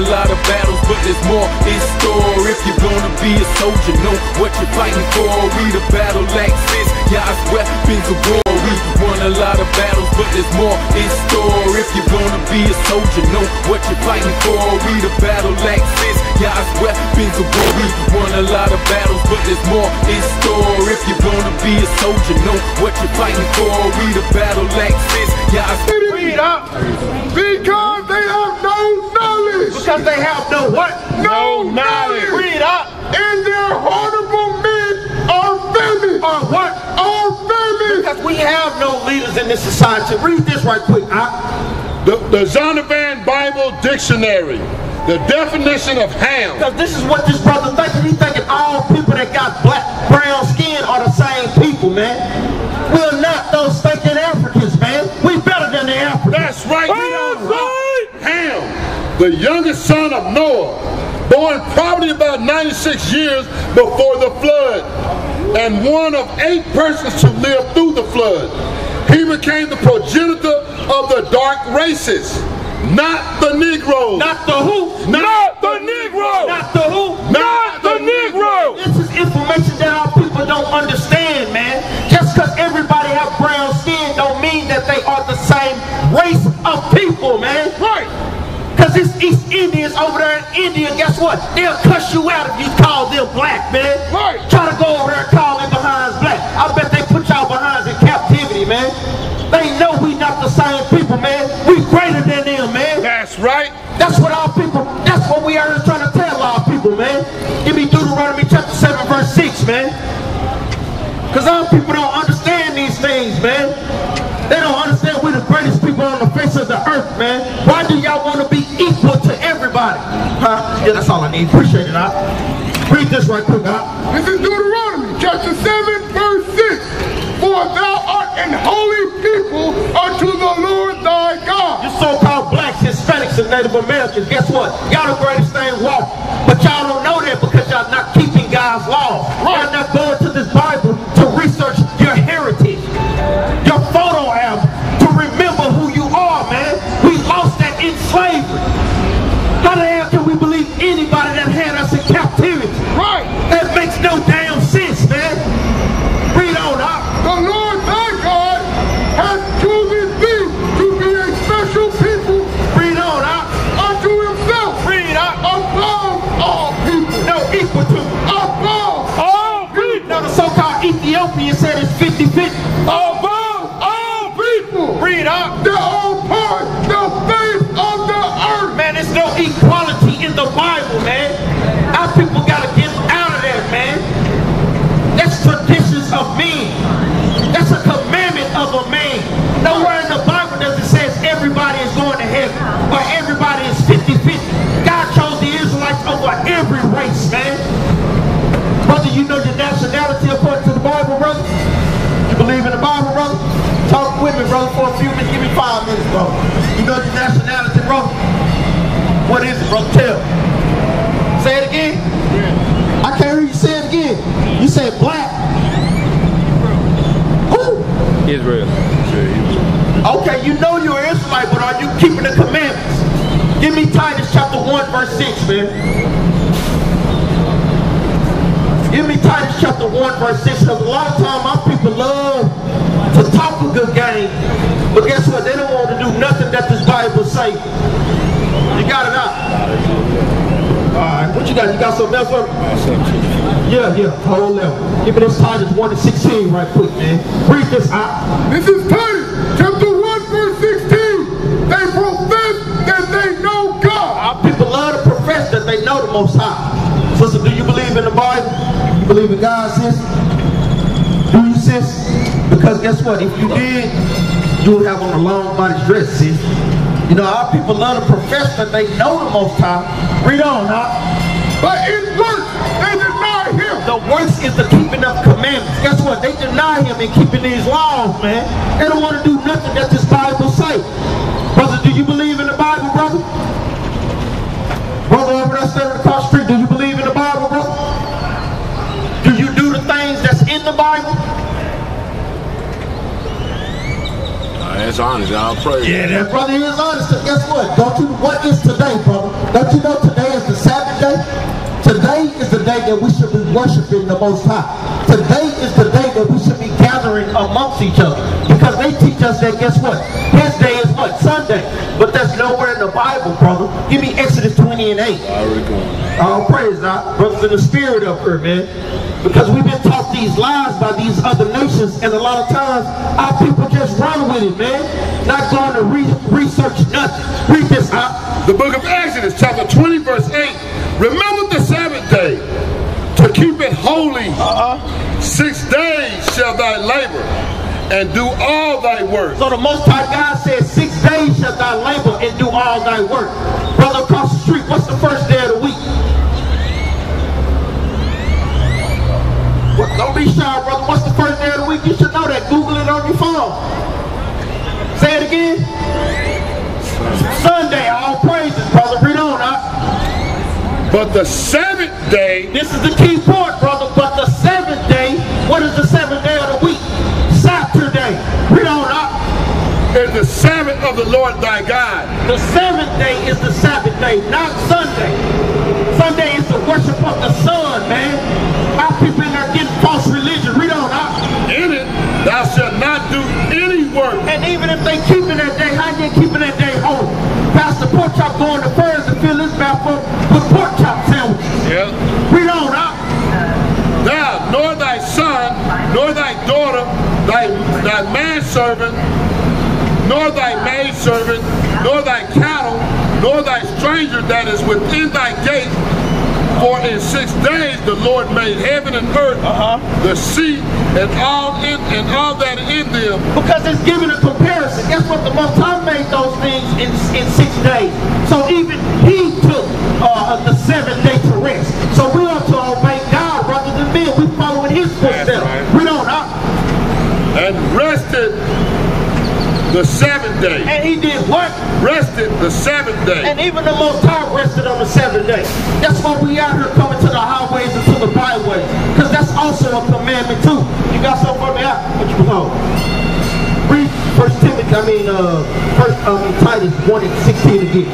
lot of battles, but there's more in store. If you're gonna be a soldier, know what you're fighting for. We the battle axes, Yah's weapons of war. We won a lot of battles, but there's more in store. If you're gonna be a soldier, know what you're fighting for. We the battle axes, Yah's weapons of war. We won a lot of battles, but there's more in store. If you're gonna be a soldier, know what you're fighting for. We the battle axes, Yah's. Read up. Because they have no knowledge. Because they have no what? No knowledge. Read up. And their honorable men are famished. Are what? Are famished. Because we have no leaders in this society. Read this right quick. The Zondervan Bible Dictionary. The definition of ham. Because this is what this brother thinking. He's thinking all people that got black, brown skin are the same people, man. We're not those stinking Africans, man. We better than the Africans. That's right. That's right. Ham, the youngest son of Noah, born probably about 96 years before the flood, and one of 8 persons to live through the flood. He became the progenitor of the dark races. Not the Negro. Not the who? Not the Negro. Not the who? Not the Negro. This is information that our people don't understand, man. Just because everybody have brown skin don't mean that they are the same race of people, man. Right. Because it's East Indians over there in India, guess what? They'll cuss you out if you call them black, man. Right. Try to go over there and call them behinds black. I bet they put y'all behinds in captivity, man. They know we not the same people, man. We greater than them, man. That's right. That's what our people, that's what we are trying to tell our people, man. Give me Deuteronomy chapter 7, verse 6, man. Because our people don't understand these things, man. They don't understand we're the greatest people on the face of the earth, man. Why do y'all want to be equal to everybody? Huh? Yeah, that's all I need. Appreciate it, huh? Read this right quick, huh? This is Deuteronomy chapter 7, verse 6. For thou art an holy people unto the Lord thy God. You so-called blacks, Hispanics, and Native Americans, guess what? Y'all the greatest thing walk. But y'all don't know that because y'all not keeping God's law. Y'all not going to this Bible to research your heritage, your photo album, to remember who you are, man. We lost that in slavery. How the hell can we believe anybody that had us in captivity? Right. That makes no damn sense, man. Read on up. The Lord thy God has chosen thee to be a special people. Read on up. Unto himself. Read up. Above all people. No, equal to. Above All people. Now the so-called Ethiopian said it's 50-50. Above all people. Read up. They're all part the face of the earth. Man, there's no equality in the Bible, man. Our people gotta get out of there, man. That's traditions of men. That's a commandment of a man. Nowhere in the Bible does it say everybody is going to heaven or everybody is 50-50. God chose the Israelites over every race, man. Brother, you know your nationality according to the Bible, brother? You believe in the Bible, brother? Talk with me, brother, for a few minutes. Give me 5 minutes, brother. You know your nationality, brother? What is it, brother? Tell me. Say it again. Yeah. I can't hear you say it again. You said black. Who? Israel. Okay, you know you're an Israelite, but are you keeping the commandments? Give me Titus chapter 1, verse 6, man. Give me Titus chapter 1, verse 6, because a lot of times my people love to talk a good game, but guess what? They don't want to do nothing that this Bible say. You got it out. Alright, what you got? You got something else for me? Yeah, hold on. Give me this Titus 1 and 16 right quick, man. Read this out. This is Titus chapter 1, verse 16. They profess that they know God. Our people love to profess that they know the Most High. Sister, do you believe in the Bible? You believe in God, sis? Do you, sis? Because guess what? If you did, you would have on a long body dress, sis. You know, our people love to profess that they know the Most High. Read on, huh? But in works, they deny him. The works is the keeping of commandments. Guess what? They deny him in keeping these laws, man. They don't want to do nothing that this Bible say. Brother, do you believe in the Bible, brother? Brother over there standing across the street, do you believe in the Bible, brother? Do you do the things that's in the Bible? That's honest, y'all pray. Yeah, that brother is honest. Guess what? Don't you? What is today, brother? Don't you know that we should be worshiping the Most High. Today is the day that we should be gathering amongst each other. Because they teach us that, guess what? His day is what? Sunday. But that's nowhere in the Bible, brother. Give me Exodus 20 and 8. Oh, praise God. Brothers in the spirit up here, man. Because we've been taught these lies by these other nations, and a lot of times our people just run with it, man. Not going to research nothing. Read this out. The book of Exodus, chapter 20, verse 8. Remember the Sabbath day to keep it holy. 6 days shall thy labor and do all thy work. So the Most High God says 6 days shall thy labor and do all thy work. Brother across the street, what's the first day of the week? Don't be shy, brother. What's the first day of the week? You should know that. Google it on your phone. Say it again. Sunday. All praises, brother. Read on, huh? But the seventh day. This is the key point, brother. But the seventh day. What is the seventh day of the week? Saturday. Read on, huh? Is the Sabbath of the Lord thy God. The seventh day is the Sabbath day, not Sunday. Sunday is the worship of the sun, man. Our people in there getting false religion. Read on, huh? In it thou shalt not do any work. And even if they keeping that day, how you keeping that day holy? Pastor Pork Chop going to Furs and fill his mouth up with pork chop sandwiches. Yeah. Read on, huh? Thou, nor thy son, nor thy daughter, thy manservant, nor thy maidservant, nor thy cattle, nor thy stranger that is within thy gate. For in 6 days the Lord made heaven and earth, the sea, and all that in them. Because it's giving a comparison. Guess what? The Most High made those things in 6 days. So even He took the 7th day to rest. So we are to obey God rather than men. We following His footsteps. Right. We don't, huh? And rested the 7th day. And He did what? Rested the 7th day. And even the Most High rested on the 7th day. That's why we out here coming to the highways and to the byways. Because that's also a commandment too. You got something for me out? What you on? Read Titus 1 and 16 again.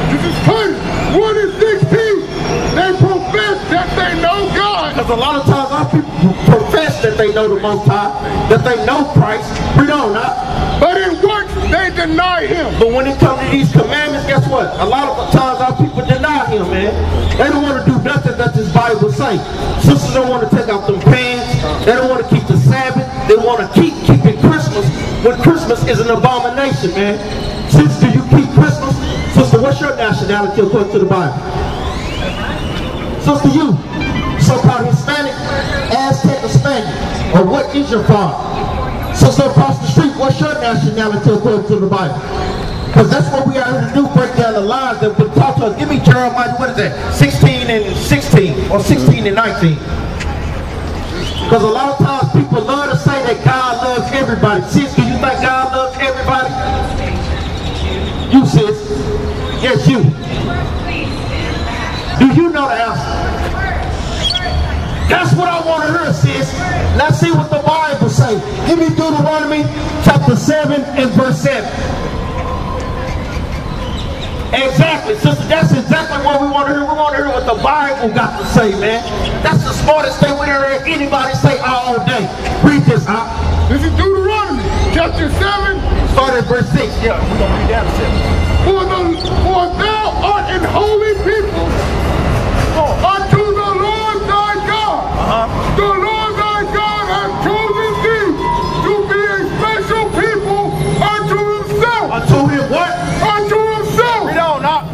This is Titus 1 and 16. They profess that they know God. Because a lot of times our people profess that they know the Most High, that they know Christ. Read on, huh? But in works they deny Him. But when it comes to these commandments, guess what? A lot of times our people deny Him, man. They don't want to do nothing that this Bible say. Sisters don't want to take out them pants. They don't want to keep the Sabbath. They want to keep keeping Christmas when Christmas is an abomination, man. Sister, you keep Christmas? Sister, what's your nationality according to the Bible? Sister, you so-called Hispanic, Aztec, or Spaniard, or what is your father? Sister across the street, what's your nationality according to the Bible? Because that's what we are here to do, break down the lies that would talk to us. Give me Jeremiah, what is that? 16 and 16, or 16 and 19. Because a lot of times people love to say that God loves everybody. Sis, do you think God loves everybody? You, sis. Yes, you. Do you know the answer? That's what I want to hear, sis. Let's see what the Bible says. Give me Deuteronomy chapter 7 and verse 7. Exactly, sister. That's exactly what we want to hear. We want to hear what the Bible got to say, man. That's the smartest thing we hear anybody say all day. Read this, huh? This is Deuteronomy chapter 7. Start at verse 6. Yeah, we're going to read down to 7. For thou art an holy people unto the Lord thy God. The Lord thy God hath chosen thee to be a special people unto Himself. Unto Him what? Unto Himself. Read on, huh?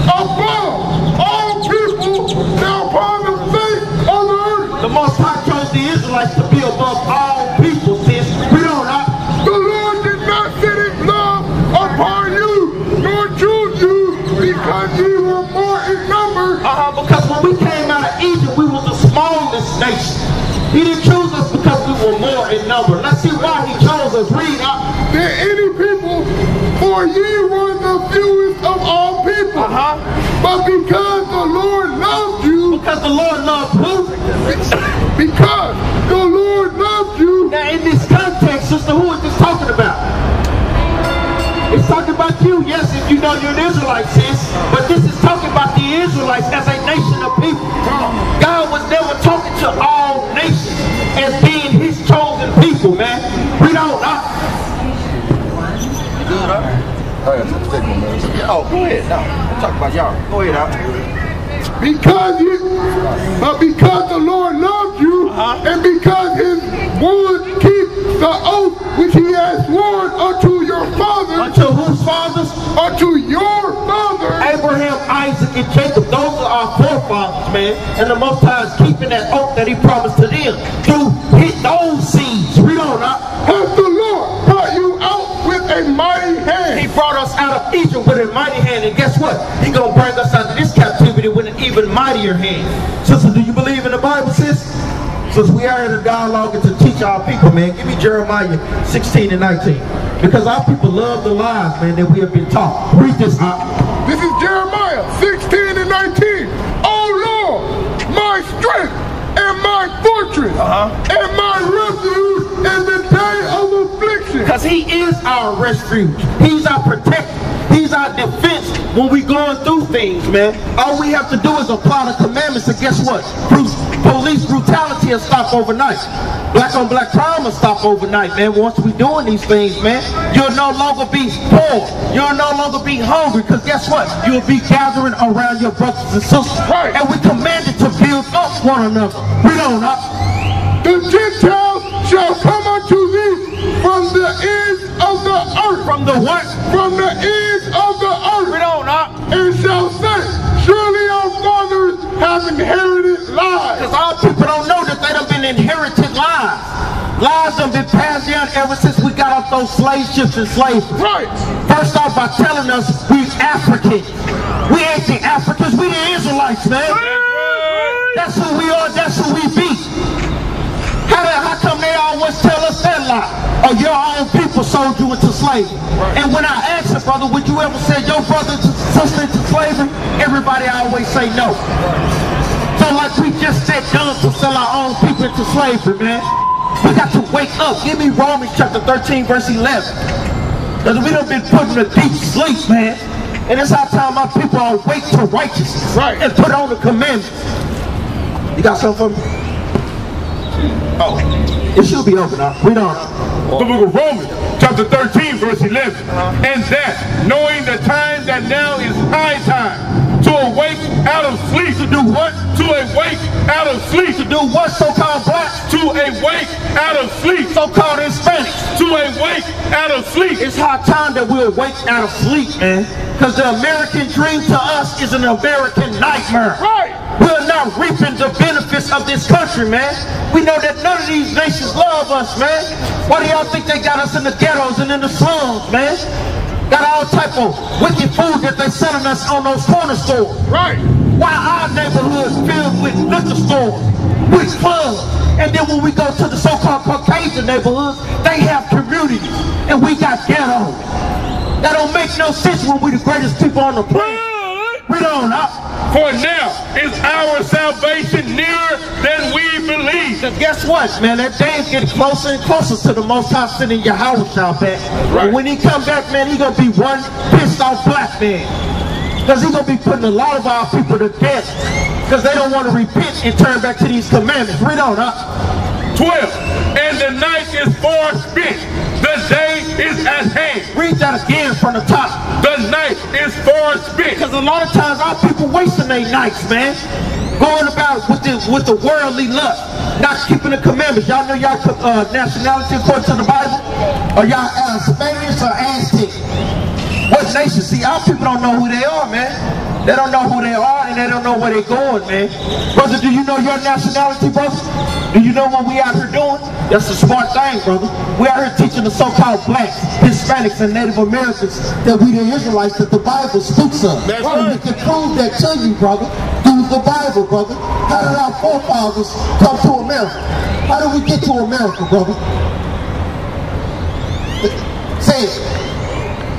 Above all people now upon the face of the earth. The Most High chose the Israelites to be above all people, sis. Read on, huh? The Lord did not set His love upon you, nor choose you, because ye were more in number. Because when we came out of Egypt, we were the smallest nation. He didn't choose us because we were more in number. Let's see why He chose us. Read up. Than any people, for ye were the fewest of all people. But because the Lord loved you, Because the Lord loved who? because the Lord loved you, Now in this context, sister, who is this talking about? It's talking about you. Yes, it you know you're an Israelite, sis. But this is talking about the Israelites as a nation of people. God was never talking to all nations as being his chosen people, man. We don't know. Oh, go ahead. No, I'm talking about y'all. Go ahead, Al. Because the Lord loves you, and because his word keeps the oath which he has sworn unto your fathers. Unto whose fathers? Unto your fathers. Abraham, Isaac, and Jacob. Those are our forefathers, man. And the Most High is keeping that oath that he promised to them through those seeds. We don't know. Has the Lord brought you out with a mighty hand? He brought us out of Egypt with a mighty hand, and guess what? He gonna bring us out of this captivity with an even mightier hand. Sister, do you believe in the Bible, sis? Since we are in a dialogue and to teach our people, man, give me Jeremiah 16 and 19. Because our people love the lies, man, that we have been taught. Read this out. This is Jeremiah 16 and 19. Oh Lord, my strength and my fortress and my refuge in the day of affliction. Because he is our refuge. He's our protector. He's our defense when we're going through things, man. All we have to do is apply the commandments, and guess what? Police brutality will stop overnight. Black on black crime will stop overnight, man. Once we doing these things, man, you'll no longer be poor. You'll no longer be hungry, because guess what? You'll be gathering around your brothers and sisters. Right. And we commanded to build up one another. We don't know. The Gentiles shall come unto thee from the ends of the earth. From the what? From the ends of the earth. We don't know. And shall say, surely our fathers have inherited lies. Because our people don't know that they done been inherited lies. Lies done been passed down ever since we got off those slave ships and slavery. Right. First off, by telling us we Africans. We ain't the Africans, we the Israelites, man. That's who we are, that's who we be. How come they always tell us that lie? Or your own people sold you into slavery. And when I ask a brother, would you ever send your brother and sister into slavery? Everybody always say no. So like we just said done to sell our own people into slavery, man. We got to wake up. Give me Romans chapter 13, verse 11. Because we done been put in a deep sleep, man. And it's our time our people are awake to righteousness. Right. And put on the commandments. You got something for me? Oh, it should be open now. We don't. The book of Romans, chapter 13, verse 11. And that, knowing the time that now is high time, to awake out of sleep. To do what? To awake out of sleep. To do what, so-called blacks? To awake out of sleep. So-called Hispanics. To awake out of sleep. It's high time that we awake out of sleep, man. Because the American dream to us is an American nightmare. Right. We're not reaping the benefits of this country, man. We know that none of these nations love us, man. Why do y'all think they got us in the ghettos and in the slums, man? Got all type of wicked food that they selling us on those corner stores. Right. Why our neighborhoods filled with liquor stores, with clubs, and then when we go to the so-called Caucasian neighborhoods, they have communities, and we got ghettos. That don't make no sense when we the greatest people on the planet. We don't know. For now is our salvation nearer than we believe. Because guess what, man? That day is getting closer and closer to the Most High sending Yahweh back. Right. And when he come back, man, he going to be one pissed off black man. Because he's going to be putting a lot of our people to death. Because they don't want to repent and turn back to these commandments. Read on, 12. And the night is far spent. The day is at hand. Read that again from the top. The night is far spent. Because a lot of times our people wasting their nights, man. Going about with the worldly lust. Not keeping the commandments. Y'all know y'all nationality according to the Bible? Or y'all Spanish or Aztec? What nation? See, our people don't know who they are, man. They don't know who they are and they don't know where they're going, man. Brother, do you know your nationality, brother? Do you know what we out here doing? That's a smart thing, brother. We out here teaching the so-called blacks, Hispanics, and Native Americans that we the Israelites that the Bible speaks of. That's brother, right. we can prove that to you, brother, through the Bible, brother. How did our forefathers come to America? How did we get to America, brother? Say it.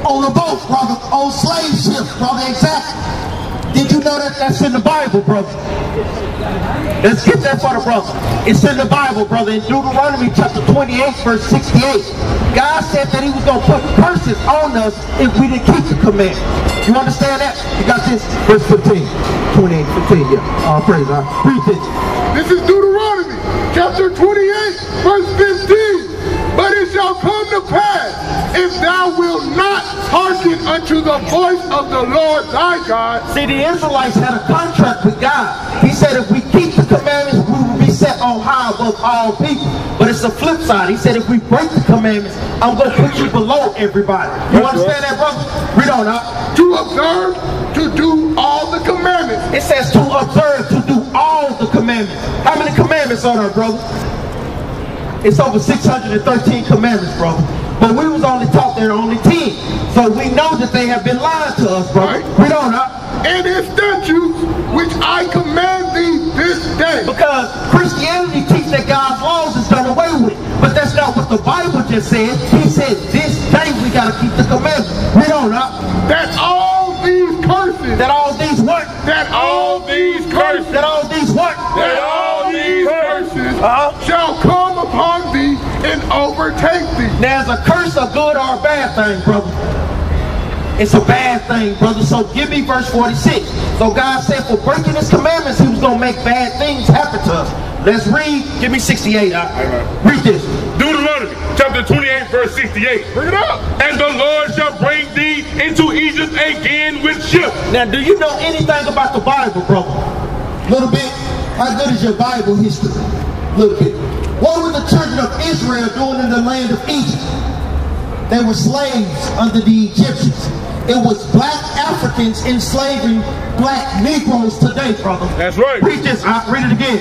On a boat, brother. On slave ships, brother. Exactly. Did you You know that's in the Bible, brother. Let's get that for the brother. It's in the Bible, brother. In Deuteronomy chapter 28, verse 68. God said that he was going to put curses on us if we didn't keep the commandment. You understand that? You got this? Verse 15. 28, 15, yeah. All praise, all right. Read this. This is Deuteronomy chapter 28, verse 15. But it shall come to pass, if thou wilt not hearken unto the voice of the Lord thy God. See, the Israelites had a contract with God. He said if we keep the commandments, we will be set on high above all people. But it's the flip side. He said if we break the commandments, I'm going to put you below everybody. You understand that, brother? Read on up. To observe, to do all the commandments. It says to observe, to do all the commandments. How many commandments are there, brother? It's over 613 commandments, brother. But we was only taught there only 10. So we know that they have been lying to us, brother. Right. Read on up. And his statutes, which I command thee this day. Because Christianity teaches that God's laws is done away with. But that's not what the Bible just said. He said this day we got to keep the commandments. Read on up. That all these curses. That all these what? That all these curses. That all these what? That all these curses shall come upon thee and overtake thee. Now, is a curse a good or a bad thing, brother? It's a bad thing, brother. So give me verse 46. So God said for breaking his commandments, he was going to make bad things happen to us. Let's read. Give me 68. Read this. Deuteronomy chapter 28, verse 68. Bring it up. And the Lord shall bring thee into Egypt again with ships. Now, do you know anything about the Bible, brother? Little bit. How good is your Bible history? Little bit. What were the children of Israel doing in the land of Egypt? They were slaves under the Egyptians. It was black Africans enslaving black Negroes today, brother. That's right. Read this. Read it again.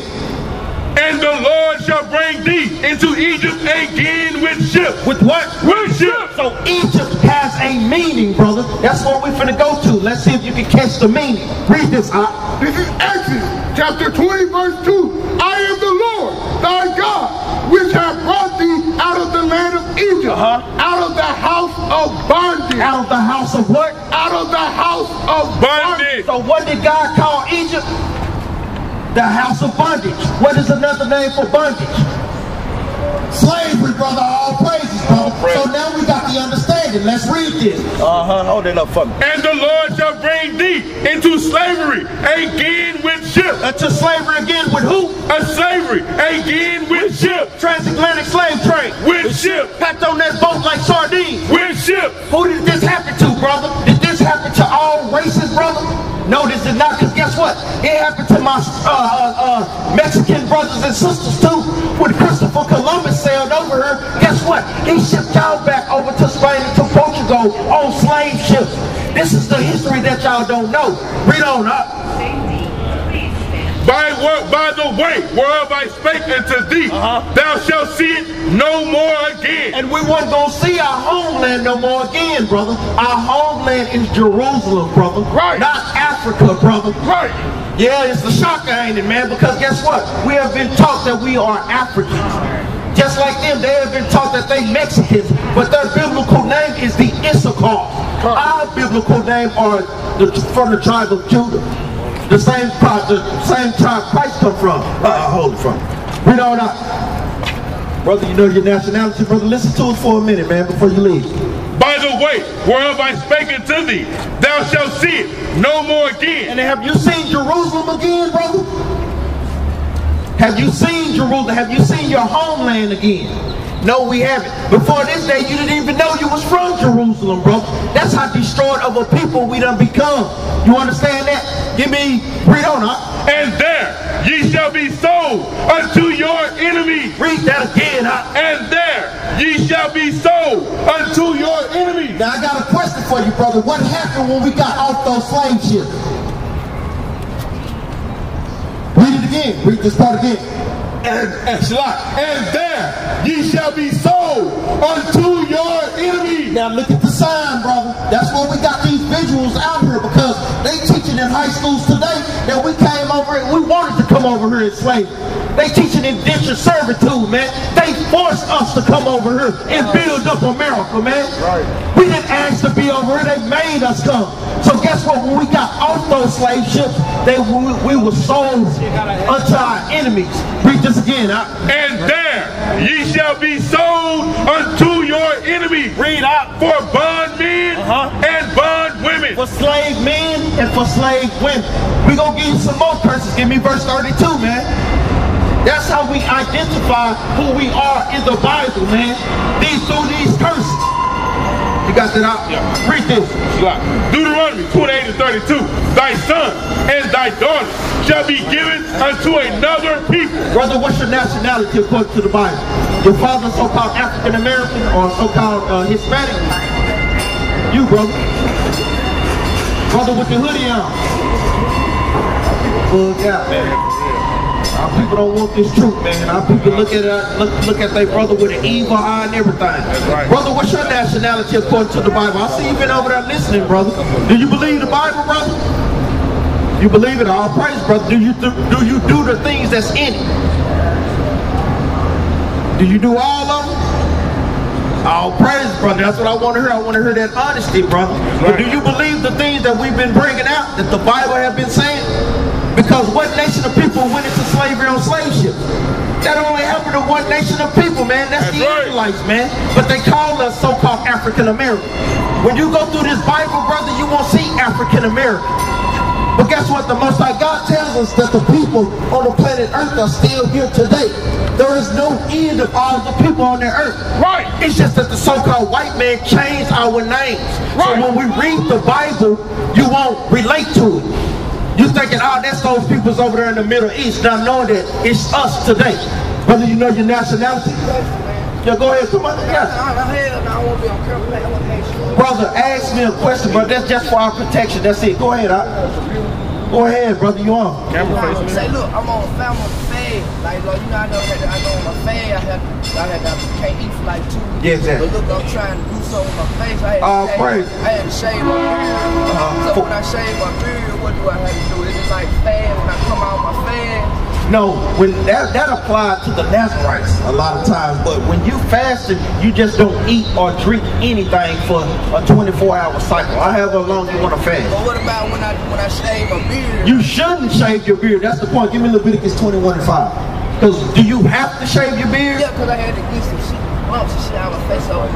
And the Lord shall bring thee into Egypt again with ships. With what? With ships. So Egypt has a meaning, brother. That's what we're finna go to. Let's see if you can catch the meaning. Read this. This is Exodus chapter 20, verse 2. I am the Lord, thy God, which have brought thee out of the land of Egypt, out of the house of bondage. Out of the house of what? Out of the house of bondage. So what did God call Egypt? The house of bondage. What is another name for bondage? Slavery, brother. All praises, brother. So now we got the understanding. Let's read this. Hold it up for me. And the Lord shall bring thee into slavery again with ships. To slavery again with who? A slavery again with ships. Transatlantic slave trade. With ships. Packed on that boat like sardines. With ships. Who did this happen to, brother? Did this happen to all races, brother? No, this did not, because guess what? It happened to my Mexican brothers and sisters too. When Christopher Columbus sailed over here, guess what? He shipped y'all back over to Spain and to Portugal on slave ships. This is the history that y'all don't know. Read on up. By the way, whereof I spake unto thee, thou shalt see it no more again. And we weren't going to see our homeland no more again, brother. Our homeland is Jerusalem, brother. Right. Not Africa, brother. Right. Yeah, it's the shocker, ain't it, man? Because guess what? We have been taught that we are Africans. Just like them, they have been taught that they Mexicans, but their biblical name is the Issachar. Our biblical name are from the tribe of Judah. The same tribe Christ come from. Hold it from. Read on up. Brother, you know your nationality, brother. Listen to it for a minute, man, before you leave. By the way, whereof I spake unto thee, thou shalt see it no more again. And have you seen Jerusalem again, brother? Have you seen Jerusalem? Have you seen your homeland again? No, we haven't. Before this day, you didn't even know you was from Jerusalem, bro. That's how destroyed of a people we done become. You understand that? Give me, read on up. And there ye shall be sold unto your enemies. Read that again, huh? And there ye shall be sold unto your enemies. Now I got a question for you, brother. What happened when we got off those slave ships? Read it again. Read this part again. And there ye shall be sold unto your enemies. Now look at the sign, brother. That's why we got these visuals out here, because they teaching in high schools today that we came over and we wanted to come over here in slavery. They teaching indentured servitude, man. They forced us to come over here and build up America, man. Right. We didn't ask to be over here. They made us come. So guess what? When we got off those those slave ships, we were sold unto our enemies. Read this again. And there ye shall be sold unto your enemies. Read out. For bondmen and bondwomen. For slave men and for slave women. We're going to give you some more curses. Give me verse 32, man. That's how we identify who we are in the Bible, man. Through these curses. You got that out? Yeah. Read this. Deuteronomy 28 and 32. Thy son and thy daughter shall be given unto another people. Brother, what's your nationality according to the Bible? Your father so-called African American or so-called Hispanic? You, brother. Brother with the hoodie on. Look out, man. Our people don't want this truth, man. Our people look at their brother with an evil eye and everything. That's right. Brother, what's your nationality according to the Bible? I see you been over there listening, brother. Do you believe the Bible, brother? You believe it? All praise, brother. Do you do the things that's in it? Do you do all of them? All praise, brother. That's what I want to hear. I want to hear that honesty, brother. But do you believe the things that we've been bringing out, that the Bible have been saying? Because what nation of people went into slavery on slave ships? That only happened to one nation of people, man. That's the Israelites, man. But they call us so-called African American. When you go through this Bible, brother, you won't see African American. But guess what? The Most High God tells us that the people on the planet Earth are still here today. There is no end of all the people on the earth. Right. It's just that the so-called white man changed our names. Right. So when we read the Bible, you won't relate to it. You're thinking, oh, that's those peoples over there in the Middle East, not knowing that it's us today. Whether you know your nationality. Yeah, go ahead, come on. Yeah. Brother, ask me a question, but that's just for our protection. That's it. Go ahead, Go ahead, brother, you on. Say, look, I'm on family fad. Like, you know, I know on my fad, I can't eat for like 2 weeks. Yeah, exactly. But look, I'm trying to do something with my face. I had to shave my beard. So when I shave my beard, what do I have to do? Is it like fad when I come out my fad? No, when that applies to the Nazarites a lot of times, but when you fasting, you just don't eat or drink anything for a 24-hour cycle. However long you want to fast. But what about when I shave my beard? You shouldn't shave your beard. That's the point. Give me Leviticus 21 and 5. Because do you have to shave your beard? Yeah, because I had to get some shit. Bumps and shit out of my face over.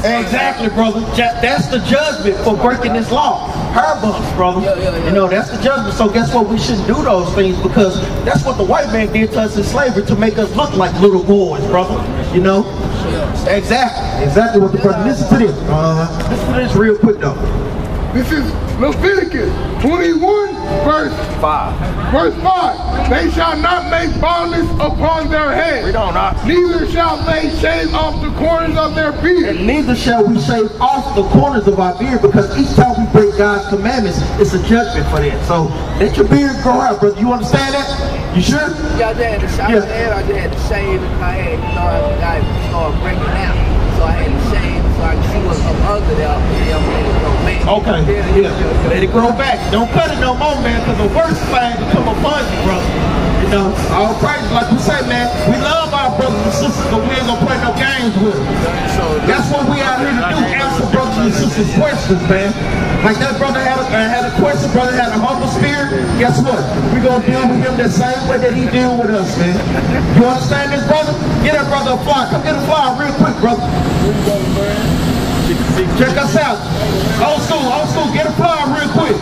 Exactly, brother. That's the judgment for breaking this law. Hair bumps, brother. Yeah. You know, that's the judgment. So guess what? We shouldn't do those things because that's what the white man did to us in slavery to make us look like little boys, brother. You know? Yeah. Exactly what the brother. Listen to this. Listen to this real quick, though. This is Leviticus 21, verse 5. Verse 5. They shall not make baldness upon their head. We don't know. Neither shall they shave off the corners of their beard. And neither shall we shave off the corners of our beard, because each time we break God's commandments, it's a judgment for that. So let your beard grow out, brother. You understand that? You sure? Yeah, I just had to shave. I just had to shave and my head. I started breaking out. So I had to shave so I could see what's up under there. Okay, yeah. Let it grow back. Don't cut it no more, man, because the worst thing become upon you, brother. You know, all praise, like we say, man, we love our brothers and sisters, but we ain't gonna play no games with them. That's what we out here to do, answer brothers and sisters' questions, man. Like that brother had a question, brother had a humble spirit. Guess what? We gonna deal with him the same way that he deal with us, man. You understand this, brother? Get that brother a fly. Come get a fly real quick, brother. Check us out. Old school, get a fly real quick.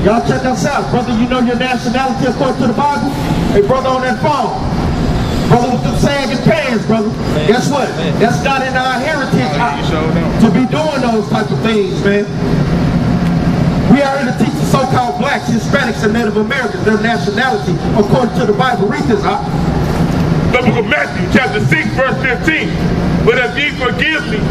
Y'all check us out. Brother, you know your nationality according to the Bible? Hey, brother on that phone. Brother with them sagging pants, brother. Guess what? That's not in our heritage to be doing those type of things, man. We are here to teach the so-called blacks, Hispanics, and Native Americans their nationality according to the Bible. Read this, The book of Matthew, chapter 6, verse 15. But if ye forgive me,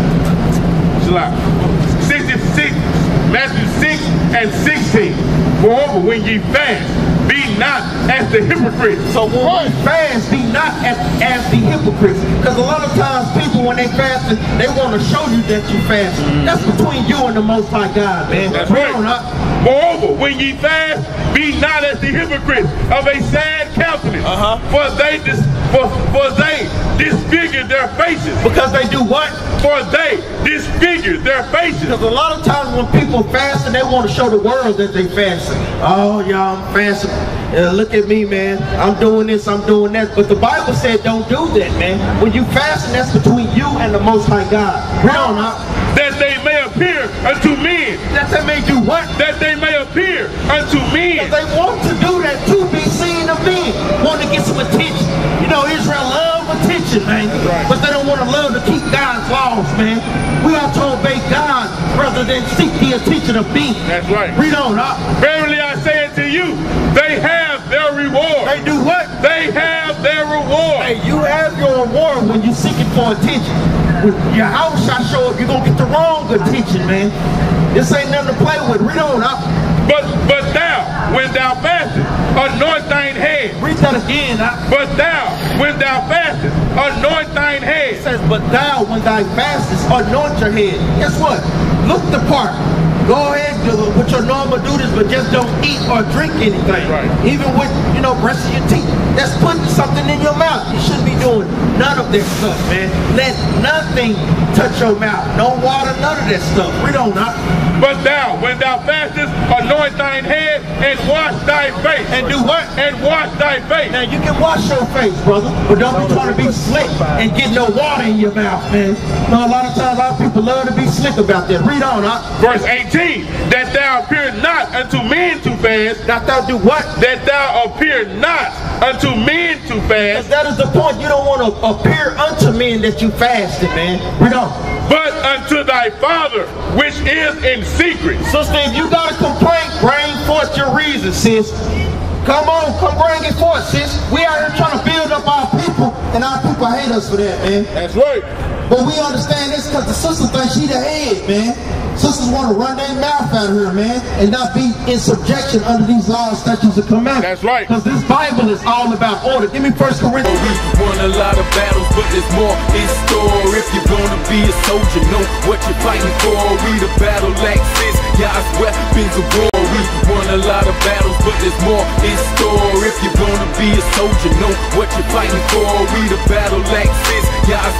Matthew 6 and 16. Moreover, when ye fast, be not as the hypocrites. So when we fast, be not as the hypocrites. Because a lot of times people, when they fast, they want to show you that you fast. That's between you and the Most High God, man. That's right. Moreover, when ye fast, be not as the hypocrites of a sad countenance. For they disfigure their faces. Because they do what? For they day disfigures their faces. Because a lot of times when people fasting, they want to show the world that they fasting. Oh, y'all, I'm fasting. Look at me, man. I'm doing this, I'm doing that. But the Bible said don't do that, man. When you fasting, that's between you and the Most High God. Read on up. That they may appear unto men. That they may do what? That they may appear unto men. They want to do that to be seen of men. Want to get some attention. You know, Israel love attention, man. Right. But they don't want to love to keep God's laws, man. We are to obey God rather than seek the attention of men. That's right. Read on up. Verily I say unto you, they have their reward. They do what? They have their reward. Hey, you have your reward when you're seeking for attention. When your house shall show up, you're going to get the wrong attention, man. This ain't nothing to play with. Read on up. But thou, when thou fastest, anoint thine head. Read that again. But thou, when thou fastest, anoint thine head. It says, but thou, when thou fastest, anoint your head. Guess what? Look the part. Go ahead with your normal duties, but just don't eat or drink anything. Right. Even with, you know, brushing your teeth. That's putting something in your mouth. You shouldn't be doing none of that stuff, man. Let nothing touch your mouth. No water, none of that stuff. Read on now. But thou, when thou fastest, anoint thine head and wash thy face. And do what? And wash thy face. Now, you can wash your face, brother, but don't be trying to be slick and get no water in your mouth, man. No, a lot of times, a lot of people love to be slick about that. Read on, huh? Verse 18, that thou appear not unto men to fast. That thou do what? That thou appear not unto men to fast. That is the point. You don't want to appear unto men that you fasted, man. Read on. But unto thy Father, which is in secret. Sister, if you got a complaint, bring forth your reason, sis. Come on, come bring it forth, sis. We out here trying to build up our people, and our people hate us for that, man. That's right. But we understand this because the sister thinks she the head, man. Sisters want to run their mouth out here, man, and not be in subjection under these laws, statutes, and commandments. That's right. Because this Bible is all about order. Give me 1 Corinthians. We won a lot of battles, but there's more in store. If you're gonna be a soldier, know what you're fighting for. We the battle axes, God's weapons of war. We won a lot of battles, but there's more in store. If you're gonna be a soldier, know what you're fighting for. We the battle axes, God's